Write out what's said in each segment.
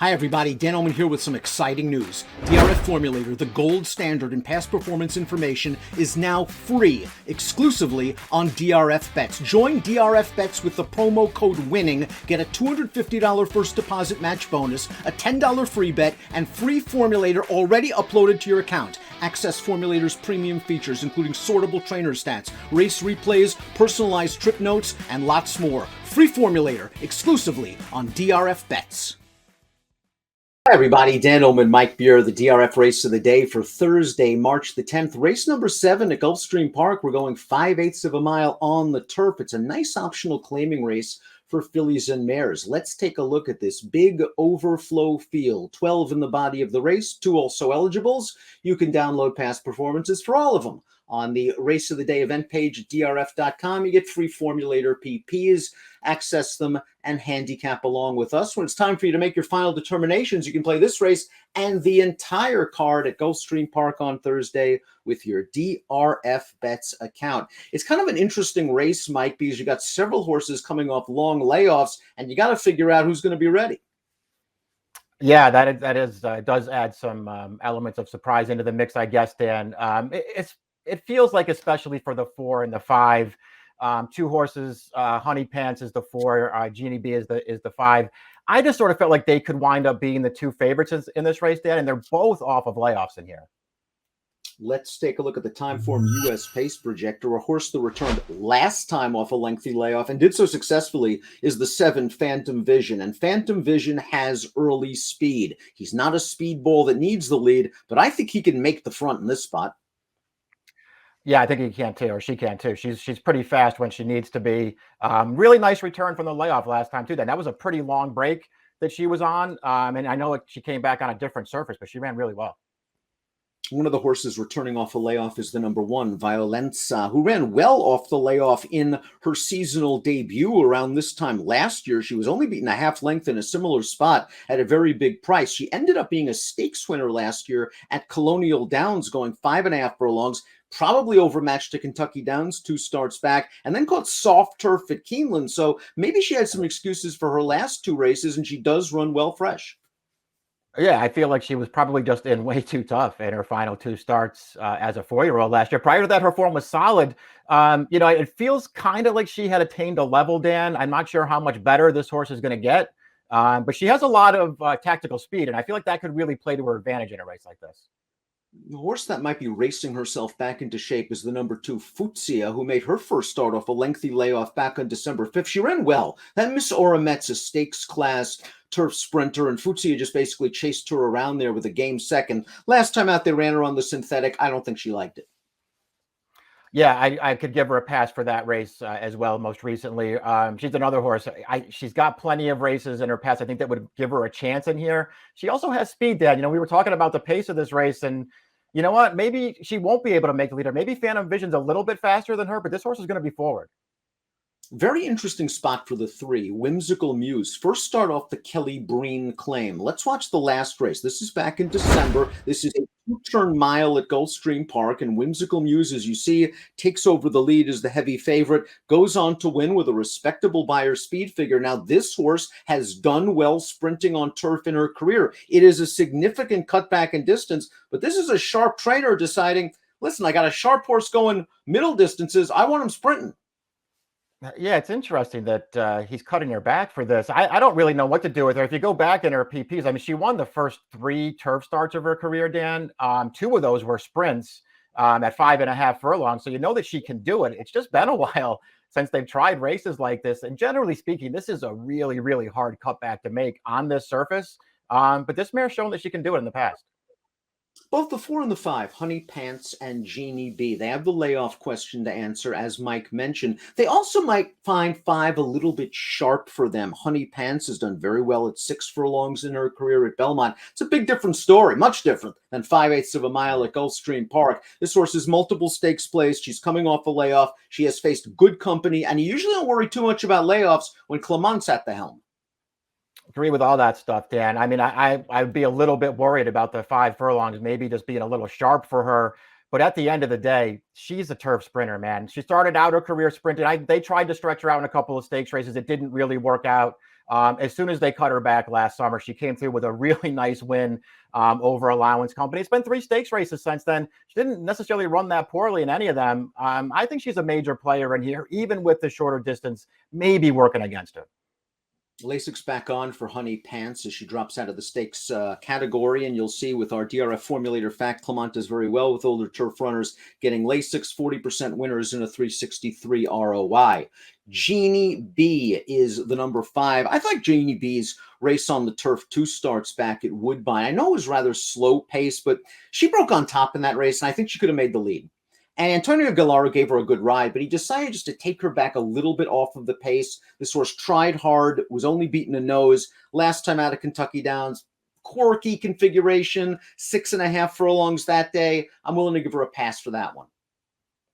Hi everybody, Dan Illman here with some exciting news. DRF Formulator, the gold standard in past performance information, is now free, exclusively on DRF Bets. Join DRF Bets with the promo code WINNING, get a $250 first deposit match bonus, a $10 free bet, and free Formulator already uploaded to your account. Access Formulator's premium features, including sortable trainer stats, race replays, personalized trip notes, and lots more. Free Formulator, exclusively on DRF Bets. Hi everybody, Dan Illman, Mike Beer, the DRF race of the day for Thursday, March the 10th. Race number 7 at Gulfstream Park. We're going 5/8 of a mile on the turf. It's a nice optional claiming race for fillies and mares. Let's take a look at this big overflow field. 12 in the body of the race, 2 also eligibles. You can download past performances for all of them on the Race of the Day event page at DRF.com. You get free Formulator PPs, access them, and handicap along with us. When it's time for you to make your final determinations, you can play this race and the entire card at Gulfstream Park on Thursday with your DRF Bets account. It's kind of an interesting race, Mike, because you got several horses coming off long layoffs, and you got to figure out who's going to be ready. Yeah, it does add some elements of surprise into the mix, I guess, Dan. It feels like, especially for the 4 and the 5, 2 horses, Honey Pants is the 4, Genie B is the 5. I just sort of felt like they could wind up being the 2 favorites in this race, Dan, and they're both off of layoffs in here. Let's take a look at the Timeform US Pace Projector. A horse that returned last time off a lengthy layoff and did so successfully is the 7 Phantom Vision. And Phantom Vision has early speed. He's not a speedball that needs the lead, but I think he can make the front in this spot. Yeah, I think he can too, or she can too. She's pretty fast when she needs to be. Really nice return from the layoff last time too. Then that was a pretty long break that she was on, and I know she came back on a different surface, but she ran really well. One of the horses returning off a layoff is the number 1, Violenza, who ran well off the layoff in her seasonal debut around this time last year. She was only beaten a half length in a similar spot at a very big price. She ended up being a stakes winner last year at Colonial Downs, going 5.5 furlongs, probably overmatched to Kentucky Downs 2 starts back, and then caught soft turf at Keeneland. So maybe she had some excuses for her last 2 races, and she does run well fresh. Yeah, I feel like she was probably just in way too tough in her final 2 starts as a 4-year-old last year. Prior to that, her form was solid. It feels kind of like she had attained a level, Dan. I'm not sure how much better this horse is going to get, but she has a lot of tactical speed, and I feel like that could really play to her advantage in a race like this. The horse that might be racing herself back into shape is the number 2, Futsia, who made her first start off a lengthy layoff back on December 5th. She ran well. That Miss Oramet's a stakes class turf sprinter, and Futsia just basically chased her around there with a game second. Last time out, they ran her on the synthetic. I don't think she liked it. Yeah, I could give her a pass for that race as well. Most recently, she's another horse. She's got plenty of races in her past, I think, that would give her a chance in here. She also has speed, Dad. We were talking about the pace of this race, and you know what? Maybe she won't be able to make the leader. Maybe Phantom Vision's a little bit faster than her, but this horse is going to be forward. Very interesting spot for the 3, Whimsical Muse. First start off the Kelly Breen claim. Let's watch the last race. This is back in December. This is a 2-turn mile at Gulfstream Park, and Whimsical Muse, as you see, takes over the lead as the heavy favorite, goes on to win with a respectable buyer speed figure. Now, this horse has done well sprinting on turf in her career. It is a significant cutback in distance, but this is a sharp trainer deciding, listen, I got a sharp horse going middle distances. I want him sprinting. Yeah, it's interesting that he's cutting her back for this. I don't really know what to do with her. If you go back in her PPs, I mean, she won the first 3 turf starts of her career, Dan. 2 of those were sprints at 5.5 furlongs. So you know that she can do it. It's just been a while since they've tried races like this. And generally speaking, this is a really, really hard cutback to make on this surface. But this mare's shown that she can do it in the past. Both the 4 and the 5, Honey Pants and Genie B, they have the layoff question to answer, as Mike mentioned. They also might find 5 a little bit sharp for them. Honey Pants has done very well at 6 furlongs in her career at Belmont. It's a big different story, much different than 5/8 of a mile at Gulfstream Park. This horse has multiple stakes plays. She's coming off a layoff. She has faced good company, and you usually don't worry too much about layoffs when Clement's at the helm. Agree with all that stuff, Dan. I mean, I'd be a little bit worried about the 5 furlongs, maybe just being a little sharp for her. But at the end of the day, she's a turf sprinter, man. She started out her career sprinting. They tried to stretch her out in a couple of stakes races. It didn't really work out. As soon as they cut her back last summer, she came through with a really nice win over Allowance Company. It's been 3 stakes races since then. She didn't necessarily run that poorly in any of them. I think she's a major player in here, even with the shorter distance, maybe working against her. Lasix back on for Honey Pants as she drops out of the stakes category. And you'll see with our DRF formulator fact, Clement does very well with older turf runners, getting Lasix 40% winners in a 363 ROI. Jeannie B is the number 5. I thought Jeannie B's race on the turf 2 starts back at Woodbine. I know it was rather slow pace, but she broke on top in that race, and I think she could have made the lead. And Antonio Gallardo gave her a good ride, but he decided just to take her back a little bit off of the pace. This horse tried hard, was only beaten a nose. Last time out of Kentucky Downs, quirky configuration, 6.5 furlongs that day. I'm willing to give her a pass for that one.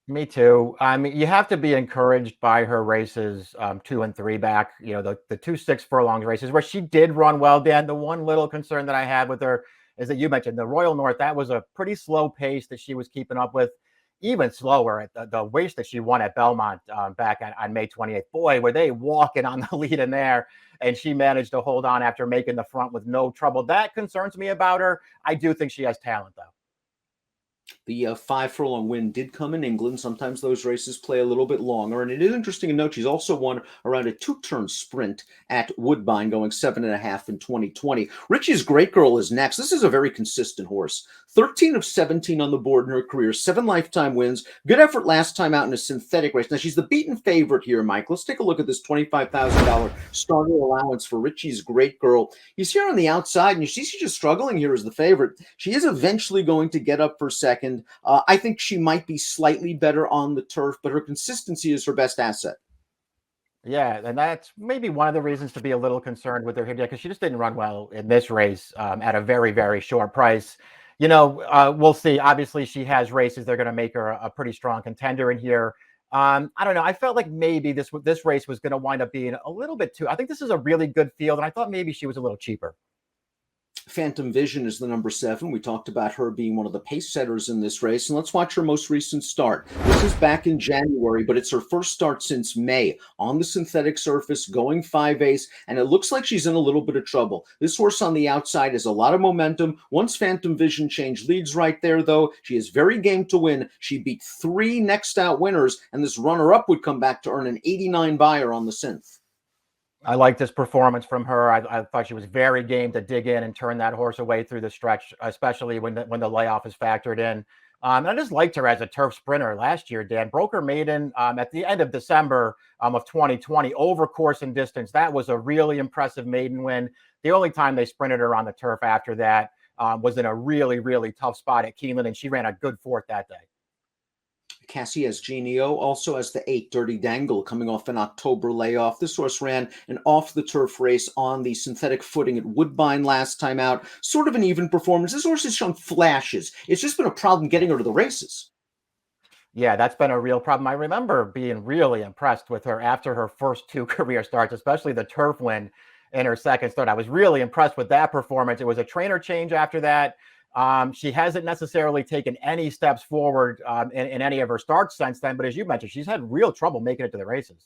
Me too. I mean, you have to be encouraged by her races 2 and 3 back, the 2 6 furlongs races where she did run well, Dan. The one little concern that I had with her is that you mentioned the Royal North. That was a pretty slow pace that she was keeping up with. Even slower at the race that she won at Belmont back on May 28th. Boy, were they walking on the lead in there, and she managed to hold on after making the front with no trouble. That concerns me about her. I do think she has talent, though. The 5 furlong win did come in England. Sometimes those races play a little bit longer. And it is interesting to note she's also won around a 2-turn sprint at Woodbine, going 7.5 in 2020. Richie's Great Girl is next. This is a very consistent horse. 13 of 17 on the board in her career, 7 lifetime wins. Good effort last time out in a synthetic race. Now, she's the beaten favorite here, Mike. Let's take a look at this $25,000 starter allowance for Richie's Great Girl. He's here on the outside, and you see she's just struggling here as the favorite. She is eventually going to get up for second. I think she might be slightly better on the turf, but her consistency is her best asset. Yeah, and that's maybe one of the reasons to be a little concerned with her here, because she just didn't run well in this race at a very, very short price. We'll see. Obviously, she has races. They're going to make her a pretty strong contender in here. I don't know. I felt like maybe this race was going to wind up being a little bit too. I think this is a really good field, and I thought maybe she was a little cheaper. Phantom Vision is the number 7. We talked about her being one of the pace setters in this race. And let's watch her most recent start. This is back in January, but it's her first start since May on the synthetic surface, going 5/8. And it looks like she's in a little bit of trouble. This horse on the outside has a lot of momentum. Once Phantom Vision changed leads right there, though, she is very game to win. She beat 3 next out winners, and this runner-up would come back to earn an 89 buyer on the synth. I like this performance from her. I thought she was very game to dig in and turn that horse away through the stretch, especially when the layoff is factored in. And I just liked her as a turf sprinter last year, Dan. Broke her maiden at the end of December of 2020 over course and distance. That was a really impressive maiden win. The only time they sprinted her on the turf after that was in a really, really tough spot at Keeneland, and she ran a good 4th that day. Cassie has Genio, also has the 8 Dirty Dangle coming off an October layoff. This horse ran an off-the-turf race on the synthetic footing at Woodbine last time out. Sort of an even performance. This horse has shown flashes. It's just been a problem getting her to the races. Yeah, that's been a real problem. I remember being really impressed with her after her first 2 career starts, especially the turf win in her second start. I was really impressed with that performance. It was a trainer change after that. She hasn't necessarily taken any steps forward in any of her starts since then. But as you mentioned, she's had real trouble making it to the races.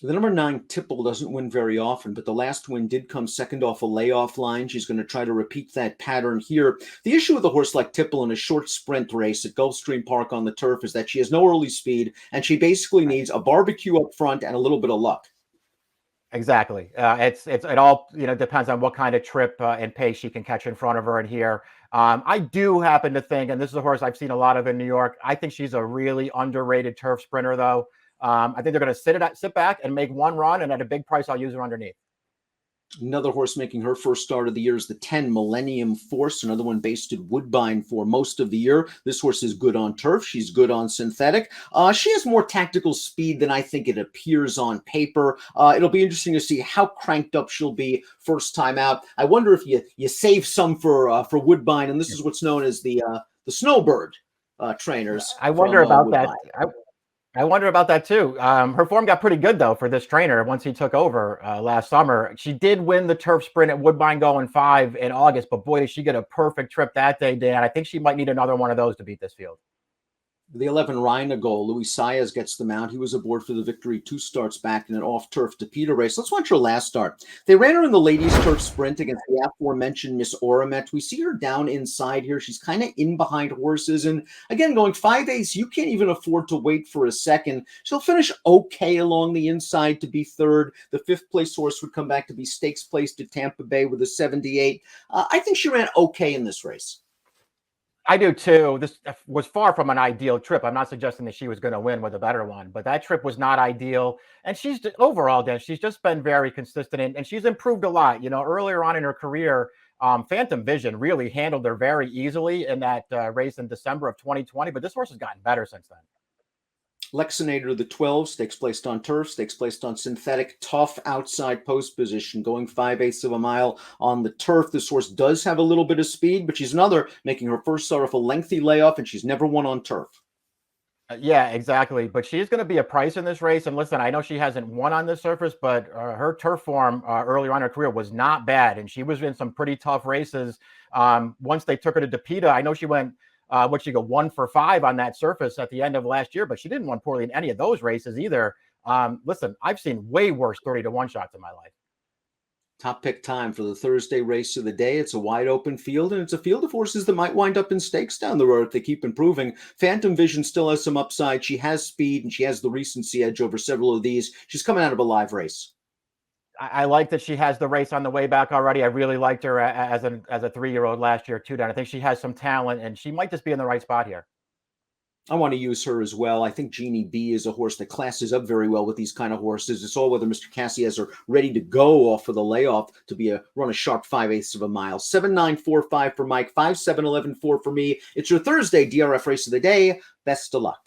The number 9 Tipple doesn't win very often, but the last win did come second off a layoff line. She's going to try to repeat that pattern here. The issue with a horse like Tipple in a short sprint race at Gulfstream Park on the turf is that she has no early speed, and she basically needs a barbecue up front and a little bit of luck. Exactly. It all depends on what kind of trip and pace she can catch in front of her in here. I do happen to think, and this is a horse I've seen a lot of in New York, I think she's a really underrated turf sprinter, though. I think they're going to sit back and make one run, and at a big price, I'll use her underneath. Another horse making her first start of the year is the 10 Millennium Force, another one based at Woodbine for most of the year. This horse is good on turf. She's good on synthetic. She has more tactical speed than I think it appears on paper. It'll be interesting to see how cranked up she'll be first time out. I wonder if you save some for Woodbine, and this is what's known as the Snowbird trainers. I wonder about that. I wonder about that too. Her form got pretty good though for this trainer once he took over last summer. She did win the turf sprint at Woodbine going 5 in August, but boy, did she get a perfect trip that day, Dan. I think she might need another one of those to beat this field. The 11 Rhina goal, Luis Saez gets the mount. He was aboard for the victory 2 starts back in an off-turf DePita race. Let's watch her last start. They ran her in the ladies' turf sprint against the aforementioned Miss Oramet. We see her down inside here. She's kind of in behind horses. And again, going 5/8, you can't even afford to wait for a second. She'll finish okay along the inside to be third. The 5th place horse would come back to be stakes placed at Tampa Bay with a 78. I think she ran okay in this race. I do too. This was far from an ideal trip. I'm not suggesting that she was going to win with a better one, but that trip was not ideal. And she's overall, Dan, she's just been very consistent and she's improved a lot. You know, earlier on in her career, Phantom Vision really handled her very easily in that race in December of 2020. But this horse has gotten better since then. Lexinator, the 12, stakes placed on turf, stakes placed on synthetic, tough outside post position, going 5/8 of a mile on the turf. This horse does have a little bit of speed, but she's another making her first start off a lengthy layoff, and she's never won on turf. Yeah, exactly. But she's going to be a price in this race. And listen, I know she hasn't won on this surface, but her turf form earlier on in her career was not bad. And she was in some pretty tough races. Once they took her to DePita, I know she went, what she go 1 for 5 on that surface at the end of last year, but she didn't run poorly in any of those races either. Listen, I've seen way worse 30-1 shots in my life. Top pick time for the Thursday race of the day. It's a wide open field, and it's a field of horses that might wind up in stakes down the road if they keep improving. Phantom Vision still has some upside. She has speed, and she has the recency edge over several of these. She's coming out of a live race. I like that she has the race on the way back already. I really liked her as a 3-year-old last year too, Dan. I think she has some talent, and she might just be in the right spot here. I want to use her as well. I think Jeannie B is a horse that classes up very well with these kind of horses. It's all whether Mr. Cassie has her ready to go off of the layoff to be run a sharp 5/8 of a mile. 7-9-4-5 for Mike, 5-7-11-4 for me. It's your Thursday DRF race of the day. Best of luck.